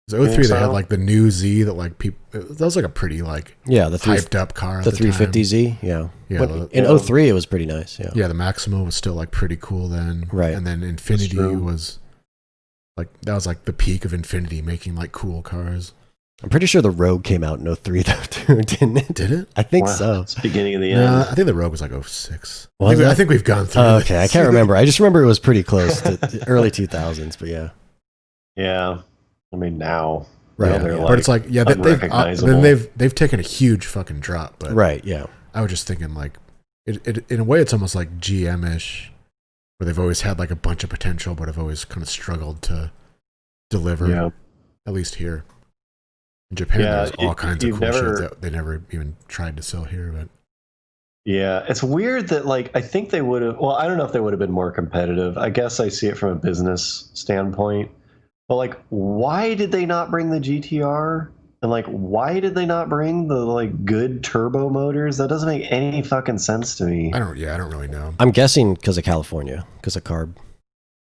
So 03, they had like the new Z that like people. That was like a pretty like the hyped up car. The 350Z, yeah. In 03, it was pretty nice. Yeah. Yeah, the Maxima was still like pretty cool then. Right. And then Infinity was like that was like the peak of Infinity making like cool cars. I'm pretty sure the Rogue came out in 03 though too, didn't it? Did it? I think so. It's the beginning of the end. I think the Rogue was like 06. I think we've gone through. Okay, I can't remember. I just remember it was pretty close to the early 2000s, but yeah. Yeah, I mean now. Right. They're but it's like they've taken a huge fucking drop. But right. Yeah. I was just thinking like it in a way it's almost like GM-ish, where they've always had like a bunch of potential, but have always kind of struggled to deliver. Yeah. At least here. In Japan, there's all kinds of cool shit that they never even tried to sell here. But yeah, it's weird that like I think they would have. Well, I don't know if they would have been more competitive. I guess I see it from a business standpoint. But like, why did they not bring the GTR? And like, why did they not bring the like good turbo motors? That doesn't make any fucking sense to me. I don't really know. I'm guessing because of California, because of CARB.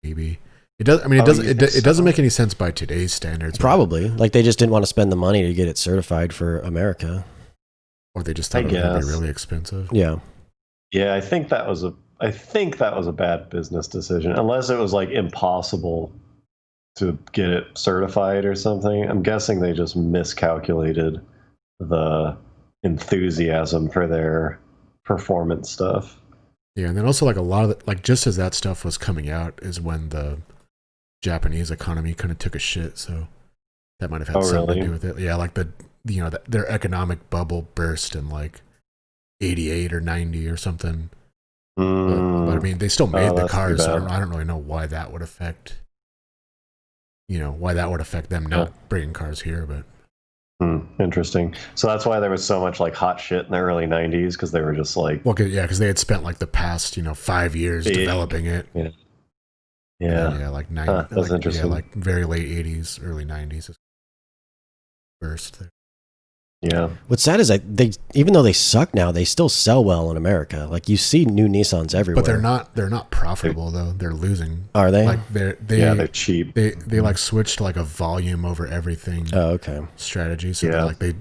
Maybe. It does. I mean, it doesn't make any sense by today's standards. Probably, like they just didn't want to spend the money to get it certified for America, or they just thought it was going to be really expensive. Yeah, yeah. I think that was a bad business decision, unless it was like impossible to get it certified or something. I'm guessing they just miscalculated the enthusiasm for their performance stuff. Yeah, and then also like a lot of like just as that stuff was coming out is when the Japanese economy kind of took a shit, so that might have had something to do with it. Yeah, like their economic bubble burst in like 88 or 90 or something. But I mean, they still made the cars. So I don't really know why that would affect. Why that would affect them not bringing cars here, but interesting. So that's why there was so much like hot shit in the early 90s, because they were just like, well, yeah, because they had spent like the past 5 years developing it. Yeah, like that's interesting. Yeah, like very late 80s, early 90s first there. Yeah. What's sad is they even though they suck now, they still sell well in America. Like you see new Nissans everywhere. But they're not profitable though. They're losing. Are they? Like they're cheap. They like switched to like a volume over everything. Oh, okay. Strategy. So they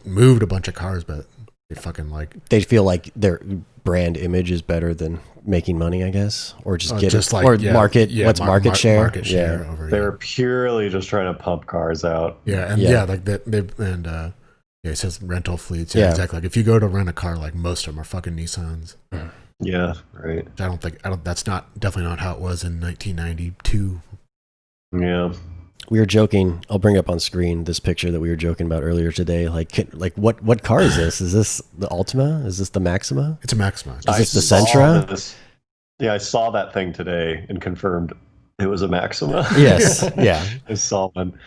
moved a bunch of cars, but they fucking like they feel like their brand image is better than making money, I guess, or just market. What's market share? Market share over. They're purely just trying to pump cars out. Yeah, and like that yeah, it says rental fleets. Yeah, exactly. Like if you go to rent a car, like most of them are fucking Nissans. Yeah, right. That's definitely not how it was in 1992. Yeah. We were joking. I'll bring up on screen this picture that we were joking about earlier today. Like what car is this? Is this the Altima? Is this the Maxima? It's a Maxima. Is this the Sentra? Yeah, I saw that thing today and confirmed it was a Maxima. Yes. Yeah. I saw one.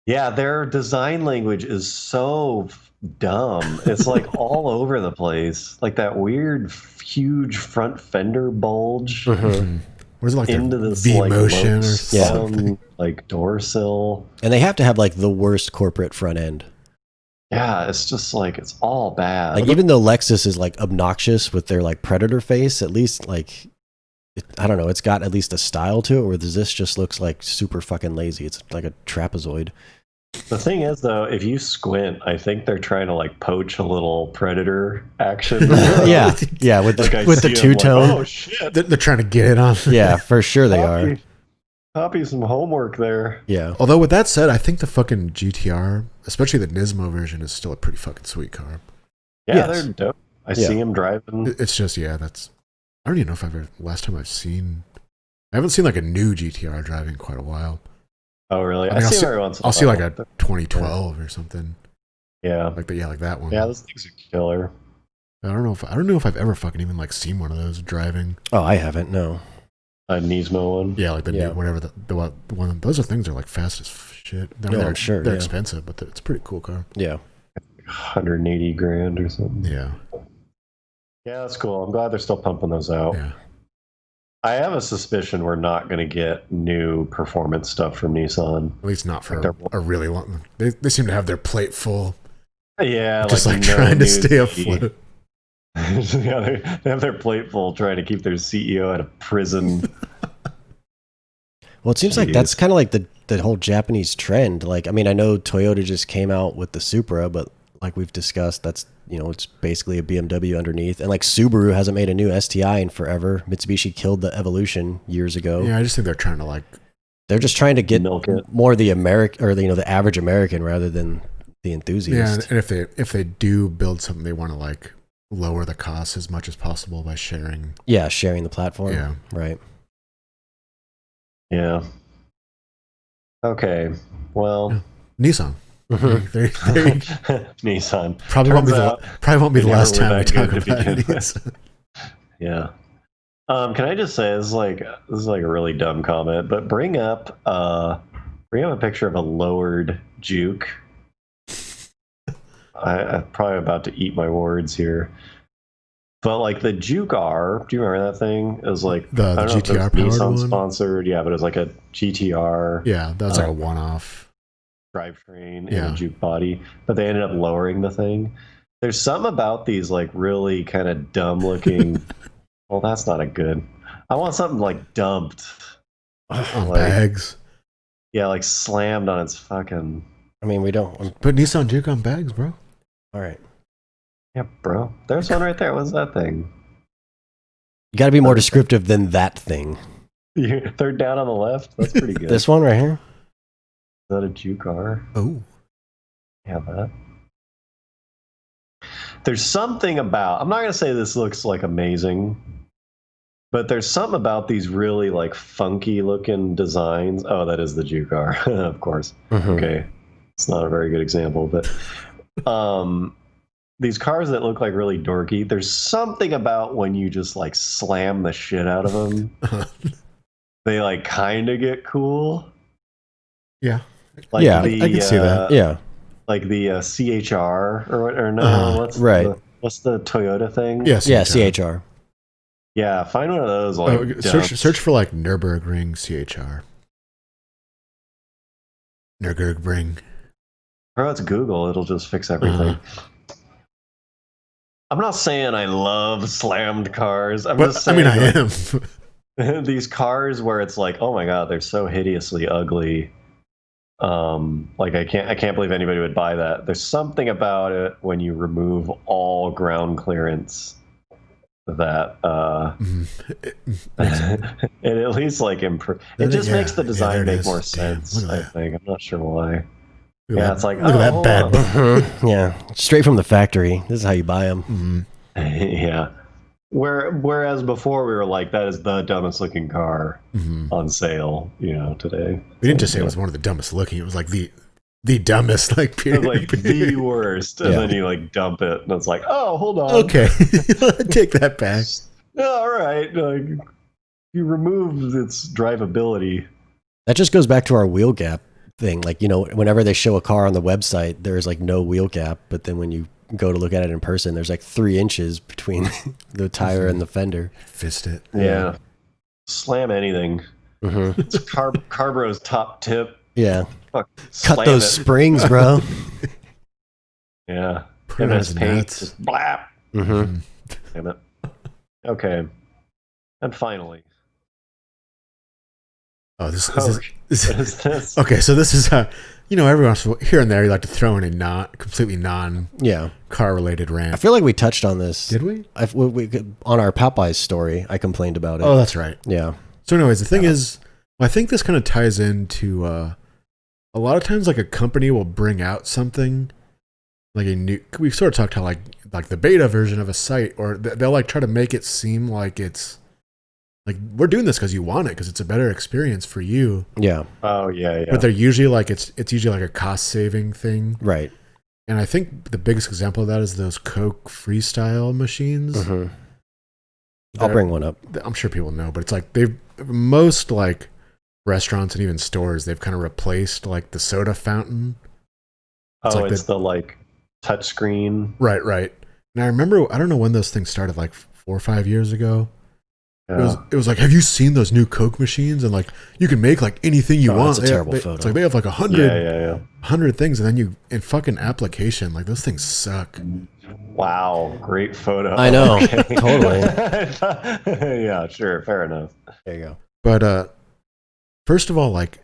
Yeah, their design language is so dumb. It's like all over the place. Like that weird, huge front fender bulge. Mm-hmm. What is it like into this V-motion or something? Like door sill. And they have to have like the worst corporate front end. Yeah, it's just like it's all bad. Like even though Lexus is like obnoxious with their like Predator face, at least like I don't know, it's got at least a style to it. Where this just looks like super fucking lazy. It's like a trapezoid. The thing is, though, if you squint, I think they're trying to like poach a little Predator action. yeah, with the two-tone. Like, oh shit! They're trying to get it on. Yeah, for sure they are. Copy some homework there. Yeah. Although with that said, I think the fucking GTR, especially the Nismo version, is still a pretty fucking sweet car. Yeah, they're dope. I see them driving. It's just that's. I don't even know if last time I haven't seen like a new GTR driving in quite a while. Oh really? I see every once in a I'll while. see like a 2012 or something. Yeah. Like that one. Yeah, those things are killer. I don't know if I've ever fucking even like seen one of those driving. Oh, I haven't. No. A Nismo one. Yeah, like the new, whatever the one. Those things are like fast as shit. I'm sure they're expensive, but it's a pretty cool car. Yeah. 180 grand or something. Yeah. Yeah, that's cool. I'm glad they're still pumping those out. Yeah. I have a suspicion we're not going to get new performance stuff from Nissan. At least not for a really long. They seem to have their plate full. Yeah, just like trying to stay afloat. Yeah, they have their plate full trying to keep their CEO out of prison. Well, it seems like that's kind of like the whole Japanese trend. Like, I mean, I know Toyota just came out with the Supra, but like we've discussed, that's, you know, it's basically a BMW underneath. And like Subaru hasn't made a new STI in forever. Mitsubishi killed the Evolution years ago. Yeah, I just think they're trying to like. They're just trying to get more the American, or the, you know, the average American rather than the enthusiast. Yeah, and if they do build something, they want to like lower the cost as much as possible by sharing. Yeah, sharing the platform. Yeah, right. Yeah. Okay. Well, Nissan. Nissan probably won't be the last time we talk about it. Yeah. Can I just say, this is like a really dumb comment, but bring up a picture of a lowered Juke. I'm probably about to eat my words here, but like the Juke R, do you remember that thing? It was like the GTR powered Nissan one? sponsored, yeah, but it was like a GTR. Yeah, that was like a one-off drivetrain and a Juke body, but they ended up lowering the thing. There's something about these like really kind of dumb looking. Well, that's not a good. I want something like dumped on bags. Yeah, like slammed on its fucking. I mean, we don't put Nissan Juke on bags, bro. All right. Yeah, bro. There's one right there. What's that thing? You got to be more descriptive than that thing. Third down on the left. That's pretty good. This one right here. Is that a Juke R? Oh. Yeah, that. There's something about. I'm not gonna say this looks like amazing, but there's something about these really like funky looking designs. Oh, that is the Juke R, of course. Mm-hmm. Okay, it's not a very good example, but these cars that look like really dorky. There's something about when you just like slam the shit out of them. They like kind of get cool. Yeah. Like yeah, I can see that. Yeah. Like the CHR or no, what's the Toyota thing? Yeah, yeah, CHR. Yeah, find one of those. Like search for like Nürburgring CHR. Nürburgring. Or it's Google. It'll just fix everything. I'm not saying I love slammed cars. Just saying, I am. These cars where it's like, oh my god, they're so hideously ugly. Like I can't believe anybody would buy that. There's something about it when you remove all ground clearance that it at least like improve. It just makes the design make more sense. I think. I'm not sure why. Yeah, it's like look at that bad. Yeah, straight from the factory. This is how you buy them. Yeah. Whereas before we were like, that is the dumbest looking car on sale, today. We didn't just say it was one of the dumbest looking. It was like the dumbest, like period. Like the worst. And then you like dump it and it's like, oh, hold on. Okay. Take that back. All right. You remove its drivability. That just goes back to our wheel gap thing. Like, whenever they show a car on the website, there's like no wheel gap. But then when you go to look at it in person, there's like 3 inches between the tire and the fender. Fist it. Yeah. Slam anything. It's Carbro's top tip. Yeah. Fuck, cut those springs, bro. Yeah. Put MS Paint. Just blap. Mm-hmm. Damn it. Okay. And finally. Oh, this what is this? Okay, so this is every once in a while, here and there you like to throw in a completely car related rant. I feel like we touched on this. Did we? We on our Popeyes story. I complained about it. Oh, that's right. Yeah. So anyways, the thing is, I think this kind of ties into a lot of times like a company will bring out something like a new. We sort of talked how like the beta version of a site, or they'll like try to make it seem like it's. Like, we're doing this because you want it, because it's a better experience for you. Yeah. Oh, yeah. But they're usually like, it's usually like a cost-saving thing. Right. And I think the biggest example of that is those Coke Freestyle machines. Mm-hmm. I'll bring one up. I'm sure people know, but it's like most like restaurants and even stores, they've kind of replaced like the soda fountain. It's the like touch screen. Right. And I remember, I don't know when those things started, like 4 or 5 years ago. It was like, have you seen those new Coke machines? And like, you can make like anything you want. That's a terrible photo. It's like they have like 100 things, and then in fucking application, like those things suck. Wow, great photo. I know, totally. Yeah, sure, fair enough. There you go. But first of all, like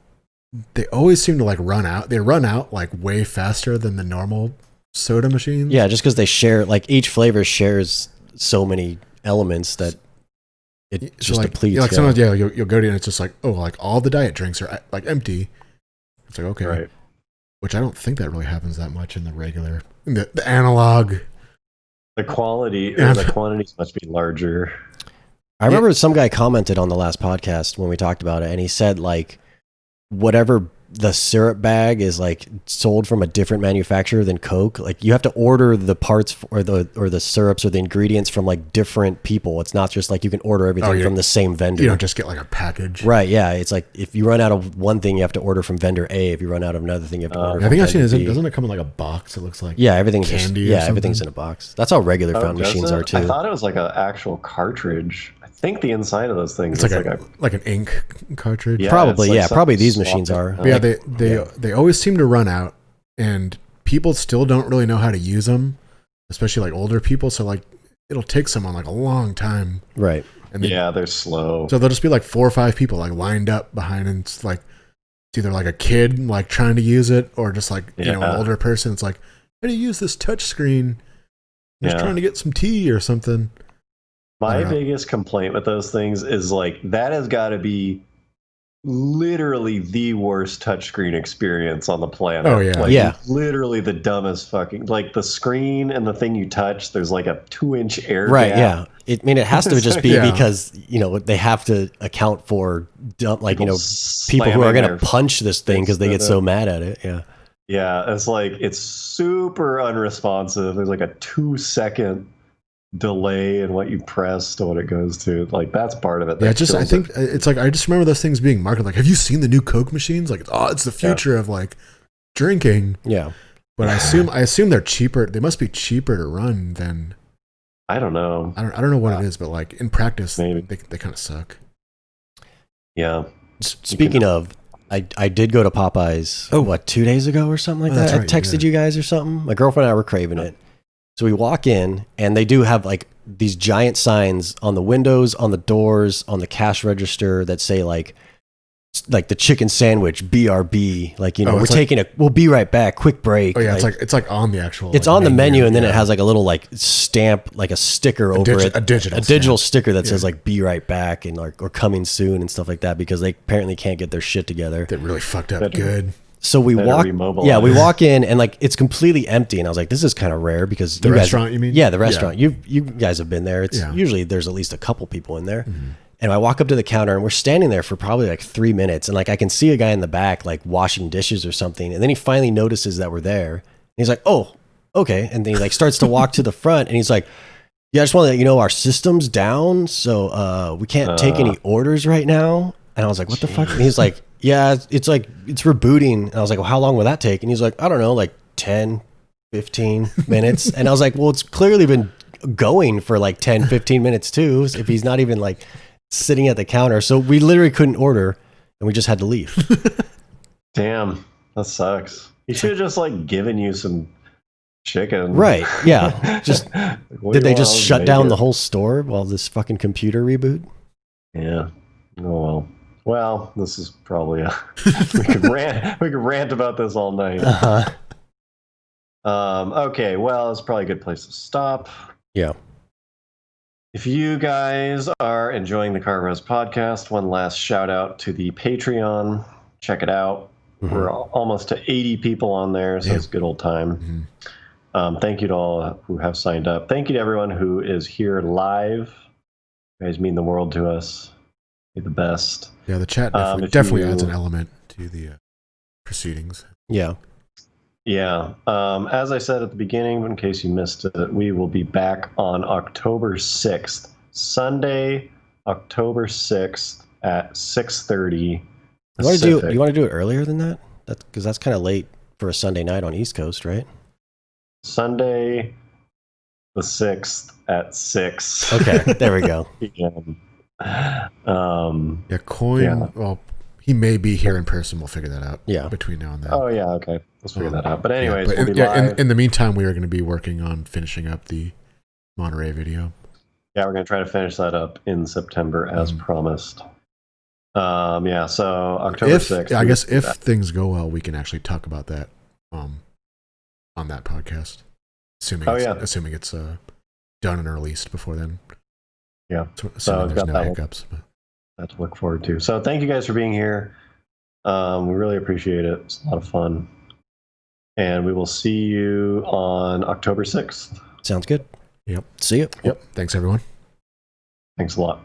they always seem to like run out. They run out like way faster than the normal soda machines. Yeah, just because they share, like each flavor shares so many elements that it just like, depletes. Like sometimes, you'll go to it and it's just like, oh, like all the diet drinks are like empty. It's like, okay. Right. Which I don't think that really happens that much in the regular, the analog. The quality, or the quantities must be larger. I remember some guy commented on the last podcast when we talked about it, and he said like whatever the syrup bag is like sold from a different manufacturer than Coke. Like you have to order the parts or the syrups or the ingredients from like different people. It's not just like you can order everything from the same vendor. You don't just get like a package. Right, yeah. It's like if you run out of one thing, you have to order from vendor A. If you run out of another thing, you have to order from I think I've seen vendor it. B. Doesn't it come in like a box? It looks like everything's candy. everything's in a box. That's how regular fountain machines are too. I thought it was like an actual cartridge. I think the inside of those things it's like an ink cartridge. Yeah, probably, probably these machines are. But yeah, they always seem to run out, and people still don't really know how to use them, especially like older people. So like it'll take someone like a long time, right? And they're slow. So there'll just be like 4 or 5 people like lined up behind, and it's like it's either like a kid like trying to use it, or just like an older person. It's like, how do you use this touch screen? I'm just trying to get some tea or something. My biggest complaint with those things is like that has got to be literally the worst touchscreen experience on the planet. Oh yeah, like, literally the dumbest fucking, like the screen and the thing you touch. There's like a 2-inch air gap. Yeah. It has to just be because they have to account for people who are going to punch this thing because they get so mad at it. Yeah, it's like it's super unresponsive. There's like a 2-second delay in what you press to what it goes to. Like that's part of it. I think it's like I just remember those things being marketed like, have you seen the new Coke machines? Like, oh, it's the future of like drinking. Yeah. But I assume they're cheaper. They must be cheaper to run than, I don't know. I don't know what it is, but like in practice, maybe they kind of suck. Yeah. Speaking of, I did go to Popeyes 2 days ago or something like that. I texted you guys or something. My girlfriend and I were craving it. So we walk in, and they do have like these giant signs on the windows, on the doors, on the cash register that say like the chicken sandwich, BRB. Like, we'll be right back, quick break. Oh yeah, it's like on the actual. It's on the menu, and then it has like a little like stamp, like a sticker over it, a digital sticker that says like "Be right back" and or coming soon and stuff like that, because they apparently can't get their shit together. They really fucked up good. So we walk in, and like it's completely empty, and I was like, "This is kind of rare because the restaurant, you mean? Yeah, the restaurant. You guys have been there. It's usually there's at least a couple people in there." Mm-hmm. And I walk up to the counter, and we're standing there for probably like 3 minutes, and like I can see a guy in the back like washing dishes or something, and then he finally notices that we're there. And he's like, "Oh, okay," and then he like starts to walk to the front, and he's like, "Yeah, I just want to let you know our system's down, so we can't take any orders right now." And I was like, "What the fuck?" And he's like, "Yeah, it's rebooting." And I was like, "Well, how long will that take?" And he's like, "I don't know, like 10, 15 minutes." And I was like, "Well, it's clearly been going for like 10, 15 minutes too, if he's not even like sitting at the counter." So we literally couldn't order, and we just had to leave. Damn, that sucks. He should have just like given you some chicken. Right, yeah. Just did they just shut down the whole store while this fucking computer reboot? Yeah. Oh well, this is probably we could rant about this all night. Okay, well, it's probably a good place to stop. Yeah. If you guys are enjoying the Car Bros podcast, one last shout out to the Patreon. Check it out. Mm-hmm. We're almost to 80 people on there, so it's a good old time. Mm-hmm. Thank you to all who have signed up. Thank you to everyone who is here live. You guys mean the world to us. You're the best. Yeah, the chat definitely adds an element to the proceedings. Yeah. Yeah. As I said at the beginning, in case you missed it, we will be back on October 6th, Sunday, October 6th at 6:30. You want to do it earlier than that? Because that's kind of late for a Sunday night on East Coast, right? Sunday, the 6th at 6. Okay, there we go. Coin. Yeah. Well, he may be here in person. We'll figure that out. Yeah. Between now and then. Oh yeah. Okay. Let's figure that out. But anyways, we'll be live. In the meantime, we are going to be working on finishing up the Monterey video. Yeah, we're going to try to finish that up in September as promised. Yeah, so October 6th. I guess if things go well, we can actually talk about that on that podcast. Assuming it's done and released before then. Yeah. So there's no hiccups. That to look forward to. So thank you guys for being here. We really appreciate it. It's a lot of fun. And we will see you on October 6th. Sounds good. Yep. See you. Yep. Thanks, everyone. Thanks a lot.